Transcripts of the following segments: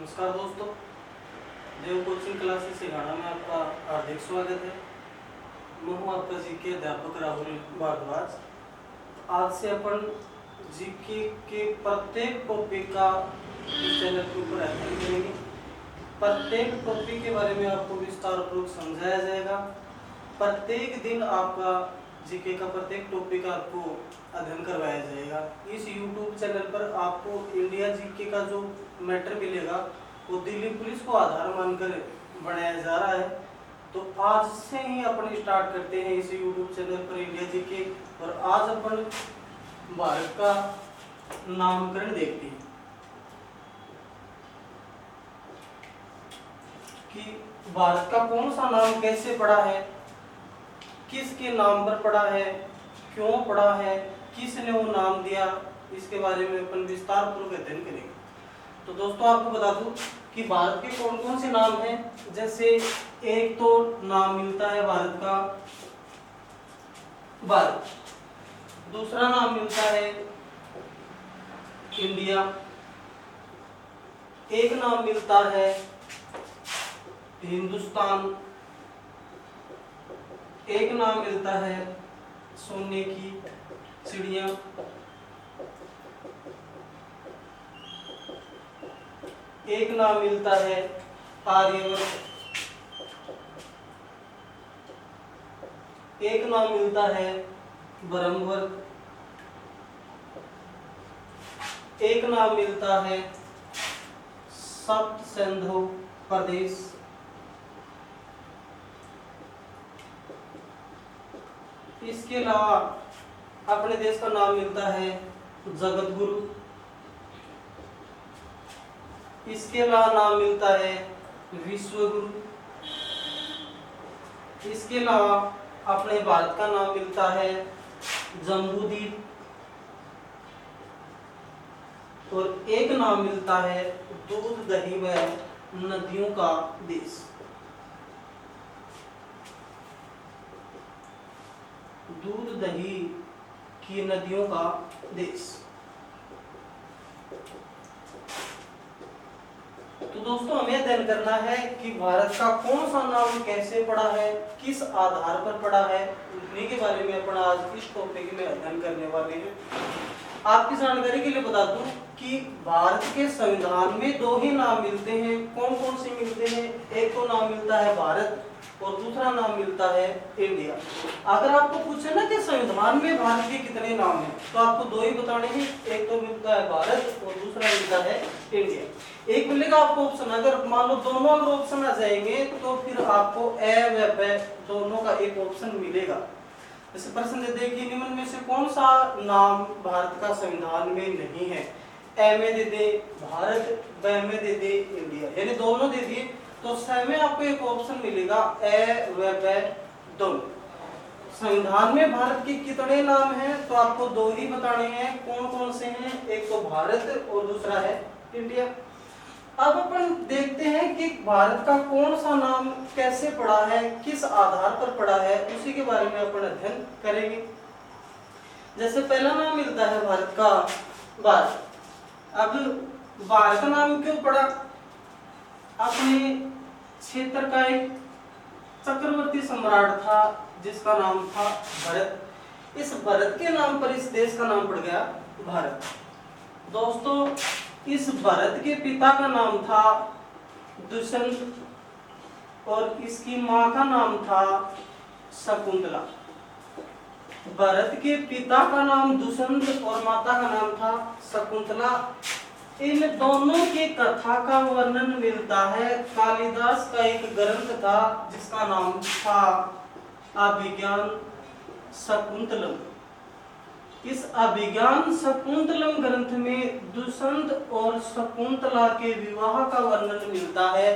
नमस्कार दोस्तों, देव coaching classes सिखाना में आपका हार्दिक स्वागत है। मैं हूँ आपका जीके अध्यापक राहुल भारद्वाज। आज से अपन जीके के प्रत्येक टॉपिक का इस चैनल के ऊपर अध्ययन करेंगे। प्रत्येक टॉपिक के बारे में आपको विस्तार पूर्वक समझाया जाएगा। प्रत्येक दिन आपका जीके का प्रत्येक टॉपिक आपको अध्ययन करवाया जाएगा। इस YouTube चैनल पर आपको इंडिया जीके का जो मैटर मिलेगा वो दिल्ली पुलिस को आधार मानकर बनाया जा रहा है। तो आज से ही अपन स्टार्ट करते हैं इस YouTube चैनल पर इंडिया जीके। और आज अपन भारत का नामकरण देखते हैं कि भारत का कौन सा नाम कैसे पड़ा है, किसके नाम पर पड़ा है, क्यों पड़ा है, किसने वो नाम दिया, इसके बारे में अपन विस्तार पूर्वक अध्ययन करेंगे। तो दोस्तों आपको बता दूं कि भारत के कौन कौन से नाम हैं। जैसे एक तो नाम मिलता है भारत का भारत, दूसरा नाम मिलता है इंडिया, एक नाम मिलता है हिंदुस्तान, एक नाम मिलता है सोने की चिड़िया, एक नाम मिलता है आर्यवर्त, एक नाम मिलता है ब्रह्मवर्त, एक नाम मिलता है सप्त सिंधु प्रदेश, इसके अलावा अपने देश का नाम मिलता है जगत गुरु, इसके अलावा नाम मिलता है विश्व गुरु, इसके अलावा अपने भारत का नाम मिलता है जम्बूद्वीप, और एक नाम मिलता है दूध दही व नदियों का देश। दूध दही की नदियों का देश। तो दोस्तों हमें अध्ययन करना है कि भारत का कौन सा नाम कैसे पड़ा है, किस आधार पर पड़ा है, उन्हीं के बारे में अपन आज इस टॉपिक में अध्ययन करने वाले हैं। आपकी जानकारी के लिए बता दूं कि भारत के संविधान में दो ही नाम मिलते हैं। कौन कौन से मिलते हैं? एक तो नाम मिलता है भारत और दूसरा नाम मिलता है इंडिया। अगर आपको पूछे ना कि संविधान में भारत के कितने नाम हैं, तो आपको दो ही बताने हैं। एक तो मिलता है भारत और दूसरा मिलता है इंडिया। एक मिलेगा आपको ऑप्शन, अगर मान लो दोनों अगर ऑप्शन आ जाएंगे तो फिर आपको ए व ब दोनों का एक ऑप्शन मिलेगा। जैसे प्रश्न दे दे कि निम्न में से कौन सा नाम भारत का संविधान में नहीं है। ए में दे दे भारत, ब में दे दे इंडिया, यानी दोनों दे दिए तो स में आपको एक ऑप्शन मिलेगा ए व ब दोनों। संविधान में भारत के कितने नाम हैं, तो आपको दो ही बताने हैं। कौन कौन से हैं? एक तो भारत और दूसरा है इंडिया। अब अपन देखते हैं कि भारत का कौन सा नाम कैसे पड़ा है, किस आधार पर पड़ा है, उसी के बारे में अपन अध्ययन करेंगे। जैसे पहला नाम मिलता है भारत का भारत। अब भारत का नाम क्यों पड़ा? अपने क्षेत्र का एक चक्रवर्ती सम्राट था जिसका नाम था भरत। इस भरत के नाम पर इस देश का नाम पड़ गया भारत। दोस्तों इस भरत के पिता का नाम था दुष्यंत और इसकी मां का नाम था शकुंतला। भरत के पिता का नाम दुष्यंत और माता का नाम था शकुंतला। इन दोनों की कथा का वर्णन मिलता है कालिदास का एक ग्रंथ था जिसका नाम था अभिज्ञान शकुंतलम। इस अभिज्ञान शकुंतलम ग्रंथ में दुष्यंत और शकुंतला के विवाह का वर्णन मिलता है।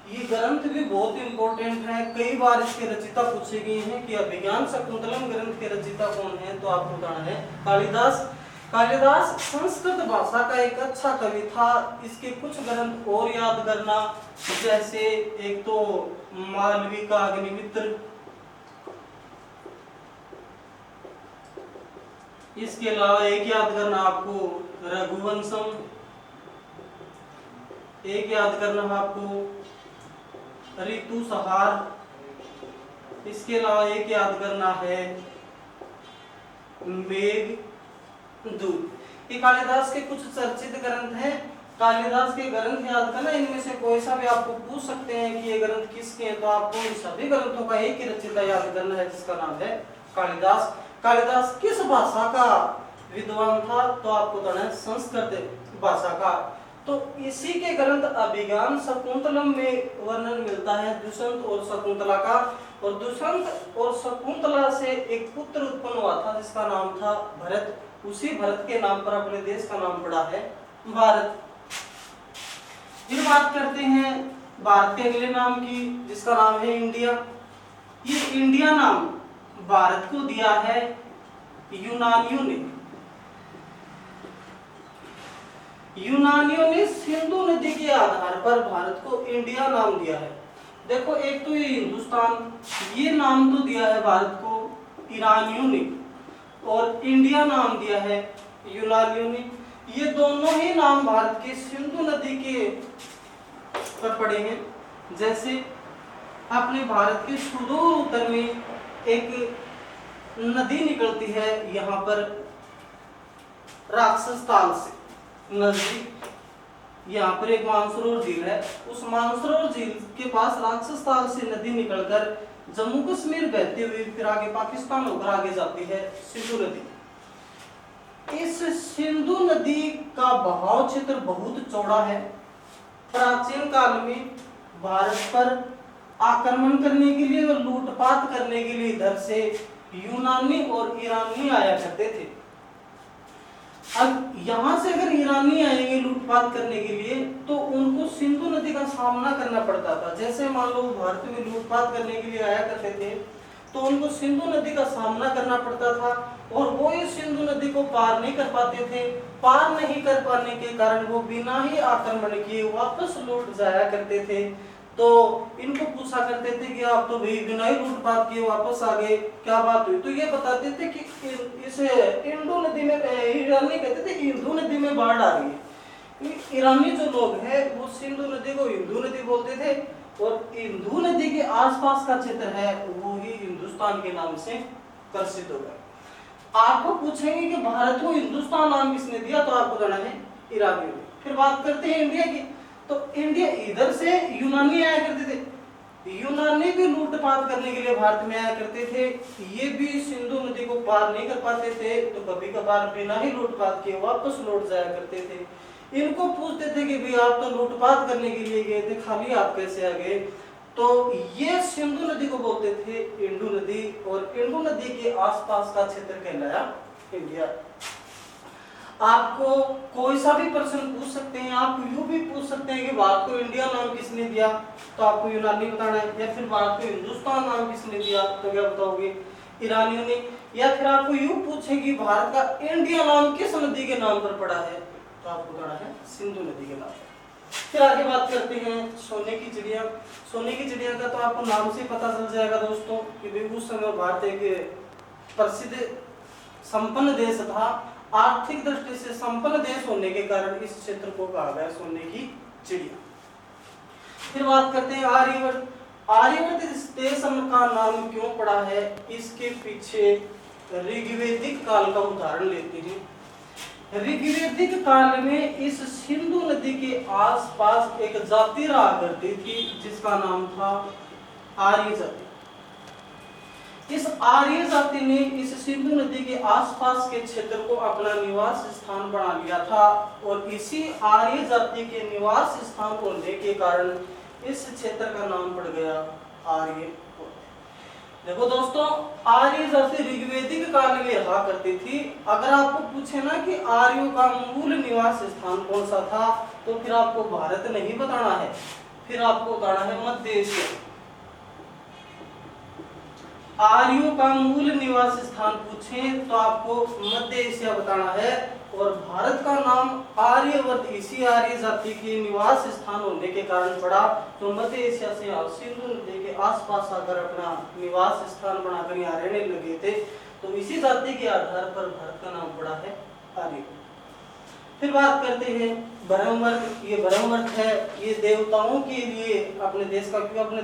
ये ग्रंथ भी बहुत इंपॉर्टेंट है, कई बार इसके रचयिता पूछे गए हैं कि अभिज्ञान शकुंतलम ग्रंथ के रचयिता कौन है, तो आपको बताना है कालिदास। कालिदास संस्कृत भाषा का एक अच्छा कवि था। इसके कुछ ग्रंथ और याद करना, जैसे एक तो मालवी का अग्निमित्र, इसके अलावा एक याद करना आपको रघुवंशम, एक याद करना है आपको ऋतु संहार। इसके अलावा एक याद करना है मेघदूत। ये कालिदास के कुछ चर्चित ग्रंथ हैं। कालिदास के ग्रंथ याद करना, इनमें से कोई सा भी आपको पूछ सकते हैं कि ये ग्रंथ किसके हैं, तो आपको इन सभी ग्रंथों का एक ही रचयिता याद करना है जिसका नाम है कालिदास। कालिदास किस भाषा का विद्वान था, तो आपको बताना है संस्कृत भाषा का। तो इसी के ग्रंथ अभिज्ञान शकुंतलम में वर्णन मिलता है दुष्यंत और शकुंतला का। और दुष्यंत और शकुंतला से एक पुत्र उत्पन्न हुआ था जिसका नाम था भरत। उसी भरत के नाम पर अपने देश का नाम पड़ा है भारत। फिर बात करते हैं भारत के अगले नाम की जिसका नाम है इंडिया। ये इंडिया नाम भारत को दिया है यूनानियों ने। यूनानियों ने सिंधु नदी के आधार पर भारत को इंडिया नाम दिया है। देखो एक तो ये हिंदुस्तान, ये नाम तो दिया है भारत को ईरानियों ने, और इंडिया नाम दिया है यूनानियों ने। ये दोनों ही नाम भारत के सिंधु नदी के पर पड़े हैं। जैसे अपने भारत के सुदूर उत्तर में एक नदी निकलती है, यहाँ पर राक्षस ताल से नजदीक यहाँ पर एक मानसरोवर झील है। उस मानसरोवर झील के पास राक्षस ताल से नदी निकलकर जम्मू कश्मीर बहती हुई फिर आगे पाकिस्तान होकर आगे जाती है सिंधु नदी। इस सिंधु नदी का बहाव क्षेत्र बहुत चौड़ा है। प्राचीन काल में भारत पर आक्रमण करने के लिए और लूटपाट करने के लिए इधर से यूनानी और ईरानी आया करते थे। अब यहाँ से अगर ईरानी आएंगे लूटपाट करने के लिए तो उनको सिंधु नदी का सामना करना पड़ता था। जैसे मान लो भारत में लूटपाट करने के लिए आया करते थे तो उनको सिंधु नदी का सामना करना पड़ता था, और वो इस सिंधु नदी को पार नहीं कर पाते थे। पार नहीं कर पाने के कारण वो बिना ही आक्रमण किए वापस लौट जाया करते थे। तो इनको पूछा करते थे कि आप तो भाई बिना ही लूटपाट किए वापस आ गए, क्या बात हुई? तो ये बताते थे कि इस इंडो नदी में, ईरानी कहते थे कि हिंदू नदी में बाढ़ आ रही है। ईरानी जो लोग हैं वो सिंधु नदी को हिंदू नदी बोलते थे, और हिंदू नदी के आसपास का क्षेत्र है वो ही हिंदुस्तान के नाम से प्रसिद्ध हो गया। आपको पूछेंगे कि भारत को हिंदुस्तान नाम किसने दिया, तो आपको कहना है ईरानी ने। फिर बात करते हैं इंडिया की। तो इंडिया इधर से यूनानी आया करते थे। यूनानी भी लूटपाट करने के लिए भारत में आया करते थे। ये भी सिंधु नदी को पार नहीं कर पाते थे तो कभी कभार बिना ही लूटपाट किए वापस लौट जाया करते थे। इनको पूछते थे कि भाई आप तो लूटपाट करने के लिए गए थे, खाली आप कैसे आ गए? तो ये सिंधु नदी को बोलते थे इंडू नदी, और इंडू नदी के आसपास का क्षेत्र कहलाया इंडिया। आपको कोई सा भी प्रश्न पूछ सकते हैं। आप यूं भी पूछ सकते हैं कि भारत को इंडिया नाम किसने दिया, तो आपको यूनानी बताना है। या फिर भारत को हिंदुस्तान नाम किसने दिया, तो क्या बताओगे? ईरानियों ने। या फिर आपको यूं पूछे कि भारत का इंडिया नाम किस नदी के नाम पर पड़ा है, तो आपको बताना है सिंधु नदी के नाम पर। फिर आगे बात करते हैं सोने की चिड़िया। सोने की चिड़िया का तो आपको नाम से पता चल जाएगा दोस्तों कि भाई उस समय भारत एक प्रसिद्ध संपन्न देश था। आर्थिक दृष्टि से संपन्न देश होने के कारण इस क्षेत्र को कहा गया सोने की चिड़िया। फिर बात करते हैं आर्यवर्त। आर्यवर्त इस देश का नाम क्यों पड़ा है, इसके पीछे ऋग्वैदिक काल का उदाहरण लेते हैं। ऋग्वैदिक काल में इस सिंधु नदी के आसपास एक जाति रहा करती थी जिसका नाम था आर्य जाति। इस आर्य जाति ने इस सिंधु नदी के आसपास के क्षेत्र को अपना निवास स्थान बना लिया था, और इसी आर्य जाति के निवास स्थान होने के कारण इस क्षेत्र का नाम पड़ गया आर्य। देखो दोस्तों, आर्य जाति ऋग्वैदिक काल में रहा करती थी। अगर आपको पूछे ना कि आर्यों का मूल निवास स्थान कौन सा था, तो फिर आपको भारत नहीं बताना है, फिर आपको बताना है मध्य एशिया। आर्यों का मूल निवास स्थान पूछे तो आपको मध्य एशिया बताना है, और भारत का नाम आर्यवर्त इसी आर्य जाति के निवास स्थान होने के कारण पड़ा। तो मध्य एशिया से सिंधु नदी के आसपास आकर अपना निवास स्थान बनाकर यहाँ रहने लगे थे, तो इसी जाति के आधार पर भारत का नाम पड़ा है आर्य। फिर बात करते हैं ब्रह्मवर्त। ये ब्रह्मवर्त है, ये देवताओं के लिए अपने देश का, क्योंकि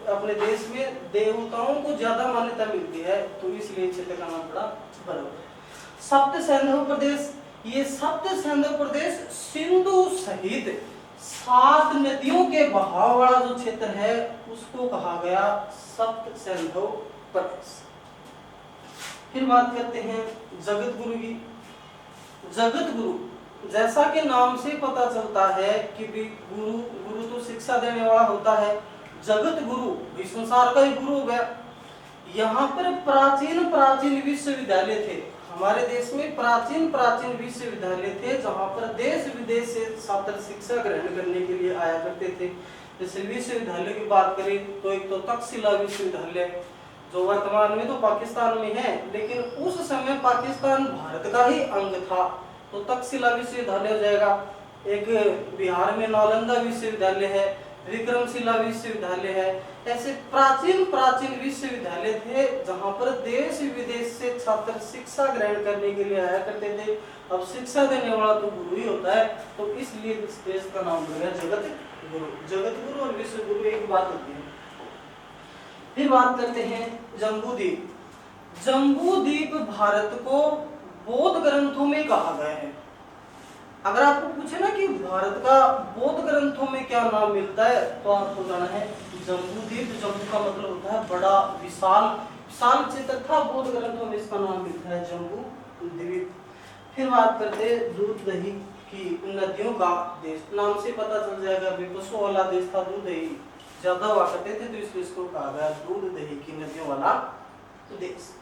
अपने देश में देवताओं को ज्यादा मान्यता मिलती है, तो इसलिए क्षेत्र का नाम पड़ा ब्रह्मवर्त। सप्त सिंधु प्रदेश, ये सप्त सिंधु प्रदेश सिंधु सहित 7 नदियों के बहाव वाला जो क्षेत्र है उसको कहा गया सप्त सिंधु प्रदेश। फिर बात करते हैं जगत गुरु की। जगत गुरु, जैसा कि नाम से पता चलता है कि गुरु तो शिक्षा देने वाला होता है, जगत गुरु भी संसार का ही गुरु हो गया। यहाँ पर प्राचीन विश्वविद्यालय थे, हमारे देश में प्राचीन विश्वविद्यालय थे जहाँ पर देश विदेश से छात्र शिक्षा ग्रहण करने के लिए आया करते थे। जैसे विश्वविद्यालय की बात करें तो एक तो तक्षशिला विश्वविद्यालय जो वर्तमान में तो पाकिस्तान में है, लेकिन उस समय पाकिस्तान भारत का ही अंग था, तो तक्षशिला विश्वविद्यालय हो जाएगा। एक बिहार में नालंदा विश्वविद्यालय है, विक्रमशिला विश्वविद्यालय है। ऐसे प्राचीन विश्वविद्यालय थे जहां पर देश विदेश से छात्र शिक्षा ग्रहण करने के लिए आया करते थे। अब शिक्षा देने वाला तो गुरु ही होता है, तो इसलिए इस देश का नाम हो गया जगत गुरु। जगत गुरु और विश्व गुरु एक बात होती है। फिर बात करते हैं जम्बूद्वीप। जम्बूद्वीप भारत को बौद्ध ग्रंथों में कहा गया है। अगर आपको पूछे ना कि भारत का बौद्ध ग्रंथों में क्या नाम मिलता है, तो आपको जाना है जम्बूद्वीप। जम्बू का मतलब होता है बड़ा, विशाल क्षेत्र था, बौद्ध ग्रंथों में इसका नाम मिलता है जम्बूद्वीप। फिर बात करते हैं दूध दही की, नदियों का देश। नाम से पता चल जाएगा विपसो वाला देश था, दूध दही ज्यादा हुआ करते थे, तो इसलिए इसको कहा गया दूध दही की नदियों वाला देश।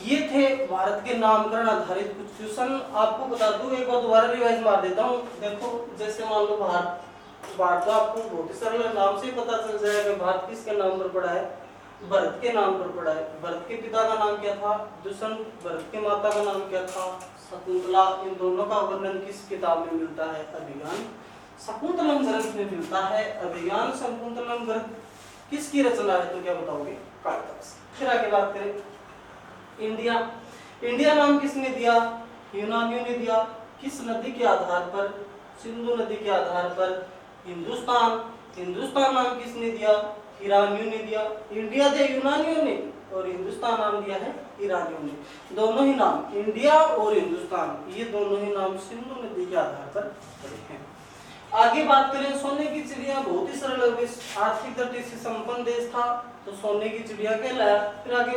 ये थे भारत के नामकरण आधारित कुछ क्वेश्चन। आपको बता दूं, एक बार दोबारा रिवाइज मार देता हूँ। देखो, जैसे मान लो भारत तो आपको बहुत ही सरल नाम से पता चल जाएगा भारत किसके नाम पर पड़ा है, भरत के नाम पर पड़ा है। भरत के पिता का नाम क्या था, दुष्यंत। भरत के माता का नाम क्या था, शकुंतला। इन दोनों का वर्णन किस किताब में मिलता है, अभिज्ञान शकुंतलम ग्रंथ में मिलता है। अभिज्ञान शकुंतलम ग्रंथ किसकी रचना है, तो क्या बताओगे, कालिदास। फिर आगे बात करें इंडिया नाम किसने दिया, यूनानियों ने दिया। किस नदी के आधार पर, सिंधु नदी के आधार पर। हिंदुस्तान नाम किसने दिया, ईरानियों ने दिया। इंडिया दिया यूनानियों ने और हिंदुस्तान नाम दिया है ईरानियों ने। दोनों ही नाम, इंडिया और हिंदुस्तान, ये दोनों ही नाम सिंधु नदी के आधार पर पड़े हैं। आगे बात करें सोने की चिड़िया, बहुत ही सरल, आर्थिक दृष्टि से संपन्न देश था, तो सोने की चिड़िया कहलाया। फिर आगे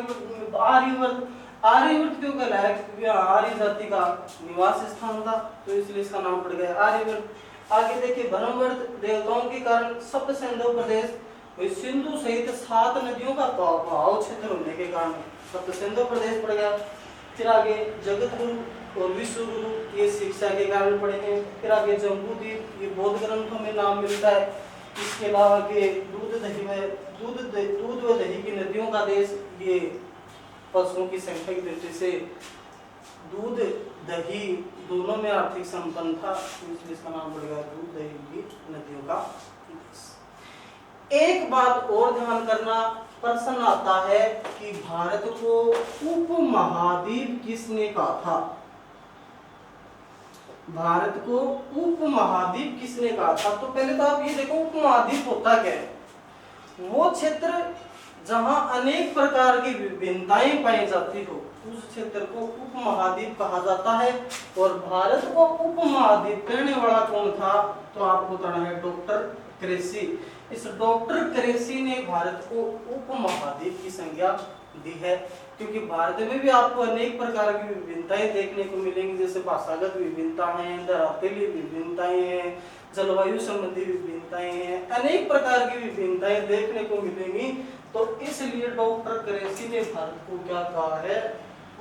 आर्यवर्त क्यों कहलाया, क्योंकि आर्य जाति का निवास स्थान था, तो इसलिए इसका नाम पड़ गया आर्यवर्त। आगे देखिए ब्रह्मवर्त, देवताओं के कारण सप्त सिंधु प्रदेश, सिंधु सहित 7 नदियों का बहाव क्षेत्र होने के कारण सप्त सिंधु प्रदेश पड़ गया। फिर आगे जगत गुरु और विश्व गुरु, ये शिक्षा के कारण पड़े हैं। फिर आगे जम्बूद्वीप, ये बौद्ध ग्रंथों में नाम मिलता है। इसके अलावा के दूध व दही की नदियों का देश, ये पशुओं की संख्या की दृष्टि से दूध दही दोनों में आर्थिक संपन्न था, इसलिए इसका नाम पड़ गया दूध दही की नदियों का देश। एक बात और ध्यान करना, प्रश्न आता है कि भारत को उपमहाद्वीप किसने कहा था। भारत को उपमहाद्वीप किसने कहा था, तो पहले तो आप ये देखो उपमहाद्वीप होता क्या है। वो क्षेत्र जहां अनेक प्रकार की विभिन्नताएं पाई जाती हो, उस क्षेत्र को उपमहाद्वीप कहा जाता है। और भारत को उपमहाद्वीप कहने वाला कौन था, तो आपको बताना है डॉक्टर क्रेसी। इस डॉक्टर क्रेसी ने भारत को उपमहाद्वीप की संज्ञा दी है, क्योंकि भारत में भी आपको अनेक प्रकार की विभिन्नताएं देखने को मिलेंगी, जैसे भाषागत विभिन्नता है, धरातलीय विभिन्नताएं हैं, जलवायु संबंधी विभिन्नताएं हैं, अनेक प्रकार की विभिन्नताएं देखने को मिलेंगी। तो इसलिए डॉक्टर क्रेसी ने भारत को क्या कहा है,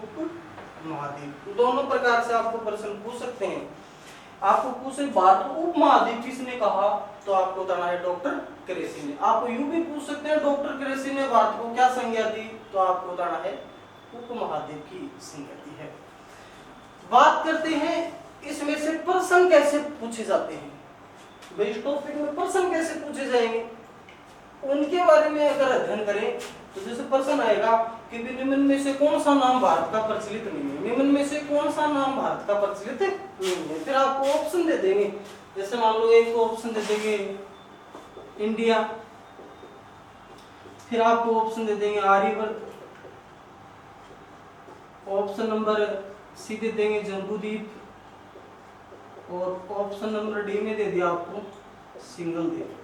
उपमहाद्वीप। दोनों प्रकार से आपको प्रश्न पूछ सकते हैं। आपको पूछे भारत को उपमहाद्वीप किसने कहा, तो आपको बताना है डॉक्टर क्रेसी ने। आप यूं भी पूछ सकते हैं डॉक्टर क्रेसी ने भारत को क्या संज्ञा दी, तो आपको बताना है उपमहाद्वीप की संज्ञा दी है। बात करते हैं इसमें से प्रश्न कैसे पूछे जाते हैं, इस टॉपिक में प्रश्न कैसे पूछे जाएंगे, उनके बारे में अगर अध्ययन करें तो जैसे प्रश्न आएगा कि कि भी निम्न में से कौन सा नाम भारत का प्रचलित नहीं है, निम्न में से कौन सा नाम भारत का प्रचलित नहीं है। फिर आपको ऑप्शन दे देंगे, जैसे मान लो एक ऑप्शन दे देंगे इंडिया, फिर आपको ऑप्शन दे देंगे आर्यवर्त, ऑप्शन नंबर सी दे देंगे जम्बूद्वीप, और ऑप्शन नंबर डी में दे दिया आपको सिंगल द्वीप।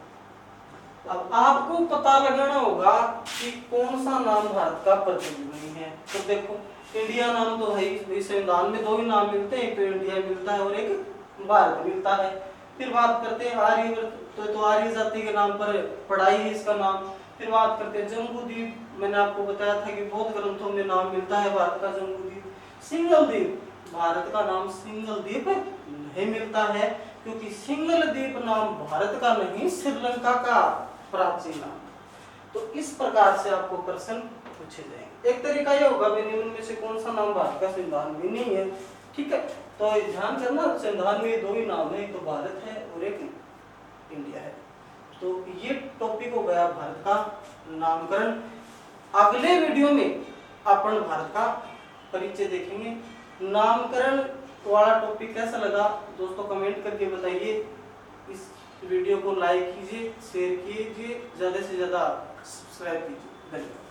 अब आपको पता लगाना होगा कि कौन सा नाम भारत का प्रचलित नहीं है। तो देखो इंडिया नाम तो है ही, संविधान में दो ही नाम मिलते हैं, एक तो इंडिया मिलता है और एक भारत मिलता है। फिर बात करते हैं आर्यवर्त, तो आर्य जाति के नाम पर पढ़ाई है इसका नाम। फिर बात करते हैं जम्बूद्वीप, मैंने आपको बताया था कि बौद्ध ग्रंथों में नाम मिलता है भारत का जम्बूद्वीप। सिंगल द्वीप, भारत का नाम सिंगल द्वीप नहीं मिलता है, क्योंकि सिंगल द्वीप नाम भारत का नहीं श्रीलंका का प्राचीन नाम। तो इस प्रकार से आपको प्रश्न पूछे जाएंगे। एक तरीका ये होगा निम्न में से कौन सा नाम भारत का संविधान में नहीं है, ठीक है। तो ध्यान करना संविधान में दो ही नाम है, एक तो भारत है और एक इंडिया है। तो ये टॉपिक हो गया भारत का नामकरण। अगले वीडियो में अपन भारत का परिचय देखेंगे। नामकरण वाला टॉपिक कैसा लगा दोस्तों कमेंट करके बताइए। इस वीडियो को लाइक कीजिए, शेयर कीजिए, ज्यादा से ज्यादा सब्सक्राइब कीजिए। धन्यवाद।